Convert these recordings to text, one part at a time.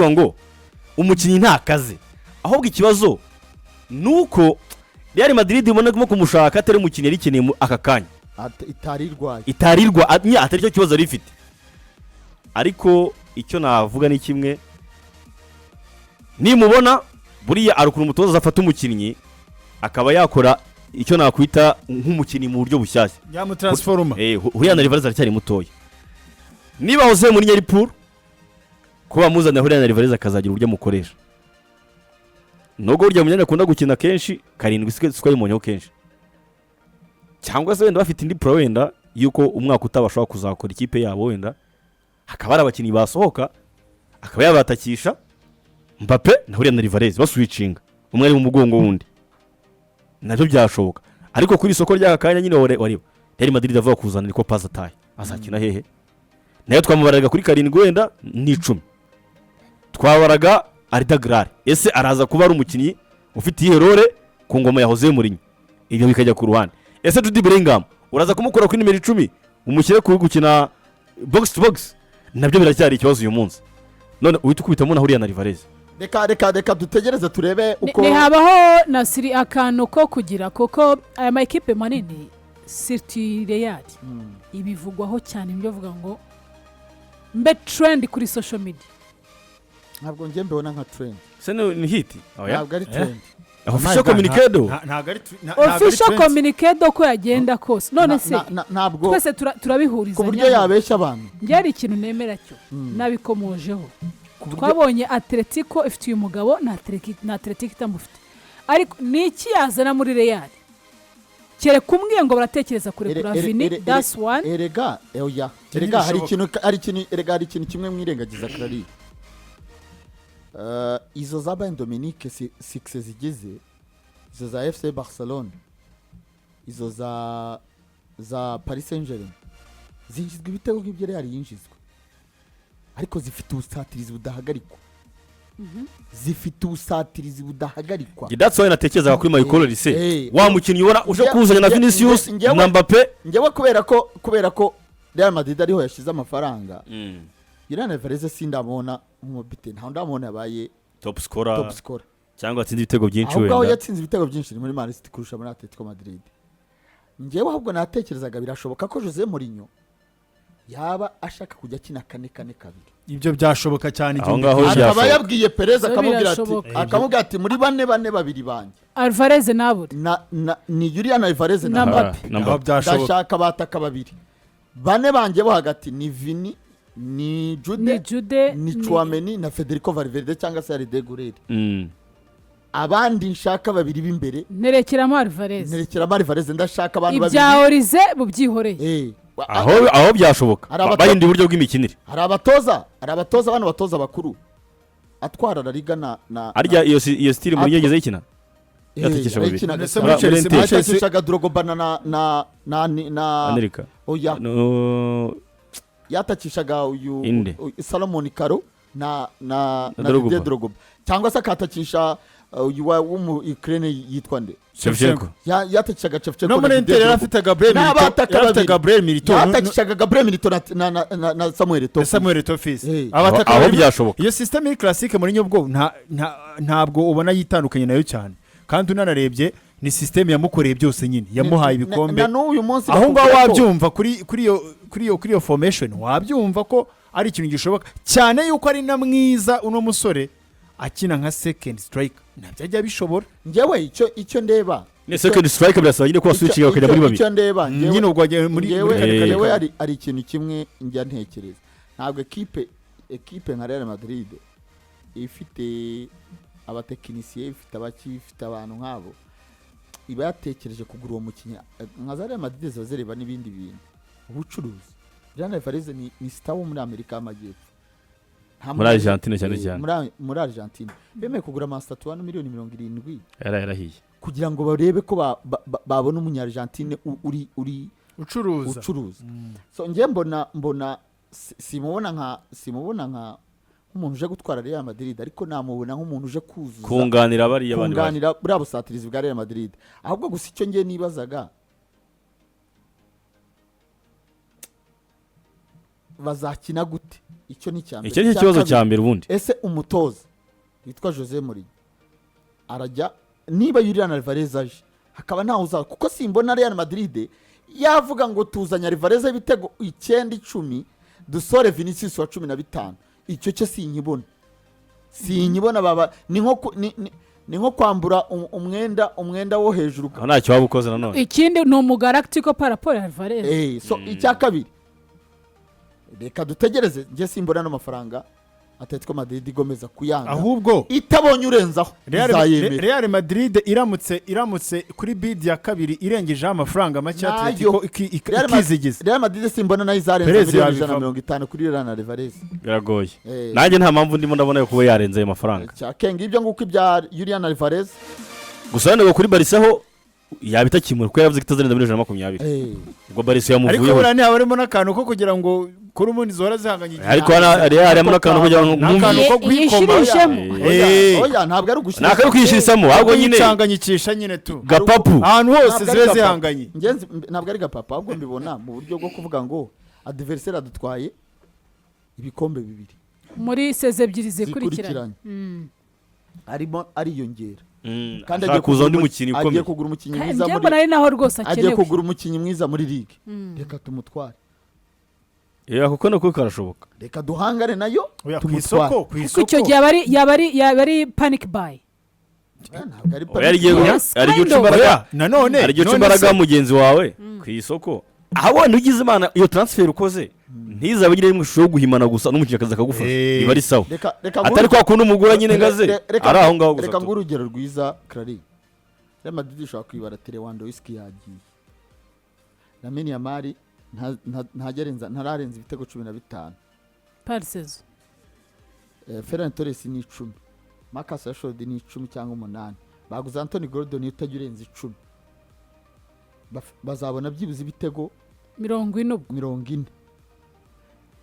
ngo umukinnyi ntakaze ahubwo ikibazo nuko Real Madrid ibona ko kumushaka atari umukinnyi yari ikeneye aka kanya itarirwa atari cyo kibazo ari ifite ariko icyo navuga ni kimwe nimubona buriya arukura umutoza azafata umukinnyi akaba yakora icyo nakwita nk'umukinnyi mu buryo bushyashya yamutransforma Julian Alvarez aracyari mutoya niba Jose Mourinho ari pour kuba muzana Julian Alvarez akazagira uburyo mukoresha nogo urya munyanya akunda gukina kenshi karindwi sikwaye umunyo kenshi cyangwa se wenda bafite indi pro wenda yuko umwaka utabashobora kuzakora ikipe yabo wenda hakaba abakinnyi basohoka akaba yabatakisha Mbappe na Julian Alvarez baswitchinga umwe ari mu mugongo wundi nabyo byashoboka ariko kuri isoko ry'aka kanya nyine wari Real Madrid avuga kuzana niko pass ataye azakina hehe nayo twamubaraga kuri karindwi wenda ni 10 twabaraga Arda Güler ese araza kuba ari umukinnyi ufite iherore ku ngoma ya Jose Mourinho ibyo bikajya ku ruhande ese Jude Bellingham uraza kumukora kuri nimero 10 umushyire ku gukina box to box nabyo biracyari ikibazo uyu munsi none uhita ukubitamo na Julian Alvarez reka dutegereze turebe uko ni habaho nasiri akantu ko kugira kuko aya ma equipe manini City Real ibivugwaho cyane ibyo vuga ngo mbe trend kuri social media ntabwo ngiye mbona nka trend se ni hit ntabwo ari trend official communiquedo official communiquedo ko yagenda kose none se ntabwo twese turabihuriza ku buryo yabeshya abantu byari ikintu nemera cyo nabikomojeho twabonye Atletico ifite uyu mugabo na Atletico itamufite ariko niki yazana muri Real kere kumwiye ngo baratekereza kure kuri Vini that's one erega hari ikintu kimwe mwirengagiza Clary izo za Bayern Dominique 6 zigize izo za FC Barcelona izo za Paris Saint-Germain zinjizwe ibitego nk'ibyo Real yinjizwe ariko zifite ubusatirizi budahagarikwa zifite ubusatirizi budahagarikwa that's why natekereza kuri Michael Olise wa mukinnyi ubona uje kuzanya na Vinicius na Mbappe ngewe kubera ko Real Madrid ariho yashize amafaranga Julian Alvarez sindamona umubite nta ndamona yabaye top scorer cyangwa atsinze ibitego byinshi wenda ahubwo yatsinze ibitego byinshi muri Man City kurusha muri Atletico Madrid ngewe ahubwo natekerezaga birashoboka ko Jose Mourinho yaba ashaka kujya kina 4-4-2 ibyo byashoboka cyane akaba yabwiye Perez akamubwira ati muri 4-2 banjye Alvarez nabo ni Julian Alvarez na Mbappe ndashaka bataka babiri bane banjye bo hagati ni Vini ni Jude ni Chouameni na Federico Valverde cyangwa se Arda Güler abandi nshaka babiri b'imbere nerekeramo Alvarez ndashaka abantu babiri ibya Olize bubyihoreye aho byashoboka bayindi buryo bw'imikinire hari abatoza bano batoza bakuru atwara la Liga na arya iyo style muri yegeze ikina yatakisha babiri yatakishaga Drogba na Amerika oya yatakishaga uyu Salomon Karo na Drogba cyangwa se akatakisha uyu wa Ukraine yitwa nde Shevchenko yatakishaga Shevchenko no muri Inter afite Gabriel Milito yatakishaga Gabriel Milito na Samuel Eto'o fils aho byashoboka iyo system iri classique muri nyobwo ntabwo ubona yitandukanye nayo cyane kandi unanarebye ni system yamukoreye byose nyine yamuhaye ibikombe aho ngaho wabyumva kuri iyo formation wabyumva ko ari ikintu gishoboka cyane yuko ari na mwiza uno musore akina nka second striker nabyo ajya bishobora ngewe icyo ndeba ni second striker birasaba nyine ko switching bakajya muri babiri icyo ndeba nyine ubwo ngewe ari ikintu kimwe njya ntekereza ntabwo equipe nka Real Madrid ifite abatekinisiye ifite abantu nk'abo iba yatekereje kugura uwo mukinnyi nka Real Madrid zazereba n'ibindi bintu ubucuruzi Julian Alvarez ni star wo muri Amerika y'Amajyepfo muri Argentine cyane muri Argentine bemeye kugura $1 miliyoni 70 yarahiye kugira ngo barebe ko babona umunya-Argentine uri ucuruza so ngiye mbona simubona nka umuntu uje gutwara Real Madrid ariko namubona nk'umuntu uje kuzuza kunganira bariya bandi kunganira buriya busatirizi bwa Real Madrid ahubwo gusa icyo ngiye nibazaga bazakina gute, icyo ni cyambere. icyo ni kibazo cya mbere ubundi. Ese umutoza witwa Jose Mourinho arajya, niba Julian Alvarez aje hakaba ntawe uzaza, kuko simbona Real Madrid yavuga ngo tuzanya Alvarez ibitego 9-10 dusore Vinicius wa 15. icyo cyo sinkibona baba ni nko kwambura umwenda wo hejuru. ntacyo waba ukoze nanone. ikindi ni umugalactico paraporo Alvarez. So icya kabiri reka dutegereze, njye simbona n'amafaranga Atletico Madrid igomeza kuyanga, ahubwo itabonye urenzaho izayemera. Real Madrid iramutse kuri bid ya kabiri irengejeho amafaranga make Atletico ikizigiza. Real Madrid simbona nayo izarenza $150 kuri Julian Alvarez. biragoye. nanjye nta mpamvu ndimo ndabona yo kuba yarenze ayo mafaranga. Cyakenga ibyo nguko ibya Julian Alvarez. gusa wenda kuri Barca ho yabitakimura kuko yavuze ko itazarenza $120. ubwo Barca yamuvuyeho. ariko buriya harimo n'akantu ko kugira ngo kuri ubundi zihora zihanganye igihe. ariko harimo n'akantu kugira ngo oya ntabwo ari ugushyira, ntabwo ari kwishyiramo ahubwo nyine cyanganyikisha nyine tu gapapu ahantu hose zibe zihanganye. ntabwo ari gapapu, ahubwo mbibona mu buryo bwo kuvuga ngo adversaire adutwaye ibikombe 2 muri seze ebyiri zikurikiranye. arimo ariyongera kandi agiye kuza undi mukinnyi ukomeye, agiye kugura umukinnyi mwiza muri ari naho rwose akenewe, agiye kugura umukinnyi mwiza muri ligue. reka tumutware, kuko nako karashoboka. reka duhangane nayo ku isoko. kuko icyo gihe yaba ari panic buy. ari igihe uca imbaraga mugenzi wawe ku isoko, aho wenda ugize imana iyo transfer ukoze ntizabagire rimwe ishusho yo guhimana gusa n'umukinnyi akaza akagufasha iba ari sawa, atari kwa kundi umugura nyine ngaze ari aho ngaho gusa. reka ngo urugero rwiza Clary, Real Madrid ishobora kwibara Lewandowski yagiye, Lamine Yamal ntararenza ibitego 15 par saison. Ferran Torres ni 10, Marcus Rashford ni 10 cyangwa 8, baguze Anthony Gordon utajya urenza 10, bazabona byibuze ibitego 40.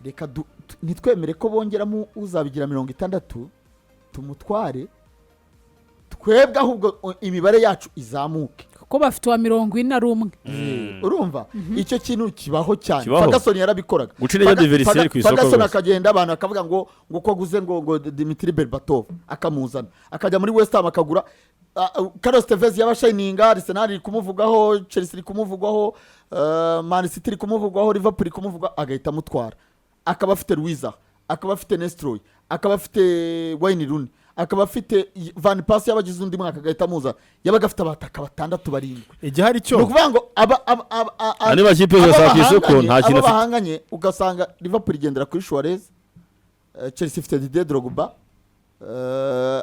reka nitwemere ko bongeramo uzabigira 60 tumutware, twebwe ahubwo imibare yacu izamuke kuko bafite wa 41. urumva icyo kintu kibaho cyane. Kibaho. Ferguson yarabikoraga, gucira ya diversity ku isoko. Ferguson akagenda abantu akavuga ngo ko guze ngo Dimitri Berbatov akamuzana, akajya muri West Ham akagura Carlos Tevez yabashininga, Arsenal iri kumuvugaho, Chelsea iri kumuvugaho, Man City iri kumuvugaho, Liverpool iri kumuvuga, agahita mutwara. akaba afite Luiza, akaba afite Nestroy, akaba afite Wayne Rooney, akaba afite Van Persie yabagize undi mwaka agahita muza, yabaga afite abataka 6-7. igihari cyo nukuvuga ngo ani bakipe zose akisoko nta kintu bahanganye, ugasanga Liverpool igendera kuri Suarez, Chelsea ifite Didier Drogba,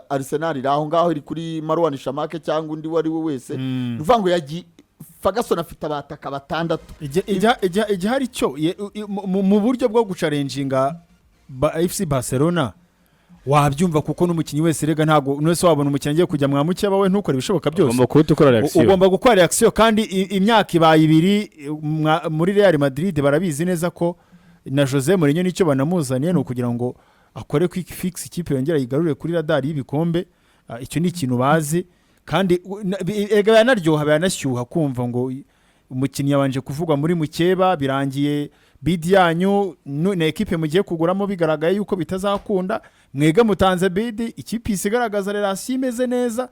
Arsenal iraho ngaho iri kuri Marwan Shamake cyangwa undi wari we wese. Nukuvuga ngo yagiye Ferguson afite abataka 6. igihari cyo mu buryo bwo gucarenjinga FC Barcelona wabyumva, kuko n'umukinnyi wese rega ntago wese wabona umukinnyi agiye kujya mwamuke bawe ntukore ibishoboka byose, ugomba gukora reaction. kandi imyaka ibaye 2 muri Real Madrid barabizi neza ko na Jose Mourinho nicyo banamuzaniye no kugira ngo akore quick fix ikipe yongera yigarurire kuri radar y'ibikombe. Icyo ni ikintu bazi, kandi ega yanaryoha banashyuha kumva ngo umukinnyi yabanje kuvugwa muri mukeba birangiye bid yanyu na equipe mugiye kuguramo bigaragaye yuko bitazakunda, mwega mutanze bid, ikipe isigaragaza relation imeze neza,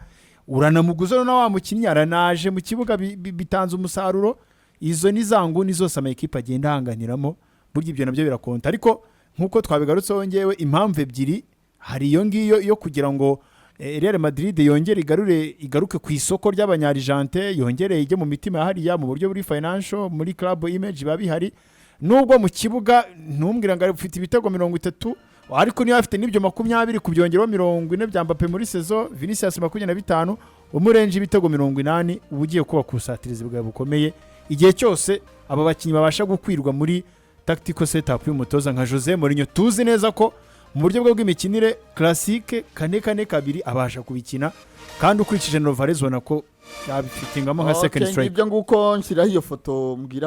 uranamuguza na wa mukinnyi aranaje mu kibuga bitanze umusaruro. Izo ni zanguni zose ama equipe agenda hanganiramo, buryo ibyo nabyo birakonta. Ariko nkuko twabigarutseho ngewe impamvu ebyiri, hari iyo ngiyo yo kugira ngo Real Madrid yongere igaruke ku isoko ry'Abanyarijante, yongere ijye mu mitima hariya mu buryo buri financial, muri club image babihari. Nubwo mu kibuga ntumbwira ngo ufite ibitego 30, ariko niyo afite n'ibyo 20 kubyongeraho 40 bya Mbappe muri saison, Vinicius 25, umurenje ibitego 80, ubugiye kuba kusatiriza bwa bukomeye. Igihe cyose aba bakinnyi babasha gukwirwa muri tactical setup y'umutoza nka Jose Mourinho, tuzi neza ko mu buryo bw'imikinire classique 4-4-2 abasha kubikina, kandi ukurikije Alvarez ubona ko yabifitingamo nka second strike. Ibyo nguko nshyiraho iyo foto mbwira